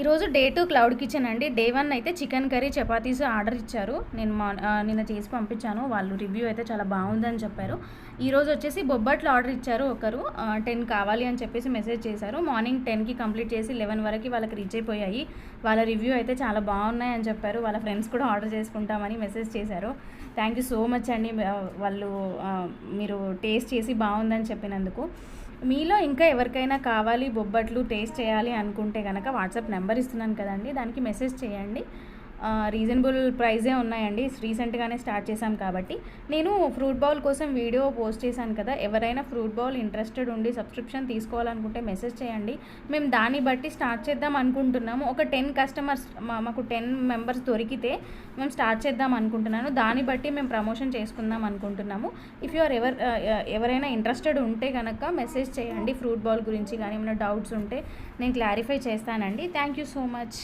ఈరోజు day 2 cloud kitchen అండి. Day 1 అయితే చికెన్ కర్రీ, చపాతీస్ ఆర్డర్ ఇచ్చారు. నేను నిన్న చేసి పంపించాను. వాళ్ళు రివ్యూ అయితే చాలా బాగుందని చెప్పారు. ఈరోజు వచ్చేసి బొబ్బట్లు ఆర్డర్ ఇచ్చారు ఒకరు. 10 కావాలి అని చెప్పేసి మెసేజ్ చేశారు. మార్నింగ్ 10కి కంప్లీట్ చేసి 11 వరకు వాళ్ళకి రీచ్ అయిపోయాయి. వాళ్ళ రివ్యూ అయితే చాలా బాగున్నాయని చెప్పారు. వాళ్ళ ఫ్రెండ్స్ కూడా ఆర్డర్ చేసుకుంటామని మెసేజ్ చేశారు. థ్యాంక్ యూ సో మచ్ అండి. వాళ్ళు మీరు టేస్ట్ చేసి బాగుందని చెప్పినందుకు. మీలో ఇంకా ఎవరికైనా కావాలి బొబ్బట్లు టేస్ట్ చేయాలి అనుకుంటే కనుక వాట్సాప్ నెంబర్ ఇస్తున్నాను కదండి, దానికి మెసేజ్ చేయండి. రీజనబుల్ ప్రైజే ఉన్నాయండి. రీసెంట్గానే స్టార్ట్ చేశాం కాబట్టి. నేను ఫ్రూట్ బౌల్ కోసం వీడియో పోస్ట్ చేశాను కదా, ఎవరైనా ఫ్రూట్ బౌల్ ఇంట్రెస్టెడ్ ఉండి సబ్స్క్రిప్షన్ తీసుకోవాలనుకుంటే మెసేజ్ చేయండి. మేము దాన్ని బట్టి స్టార్ట్ చేద్దాం అనుకుంటున్నాము. ఒక 10 కస్టమర్స్ మాకు 10 మెంబర్స్ దొరికితే మేము స్టార్ట్ చేద్దాం అనుకుంటున్నాను. దాన్ని బట్టి మేము ప్రమోషన్ చేసుకుందాం అనుకుంటున్నాము. ఇఫ్ యు ఆర్ ఎవరైనా ఇంట్రెస్టెడ్ ఉంటే కనుక మెసేజ్ చేయండి. ఫ్రూట్ బౌల్ గురించి కానీ ఏమైనా డౌట్స్ ఉంటే నేను క్లారిఫై చేస్తానండి. Thank you so much.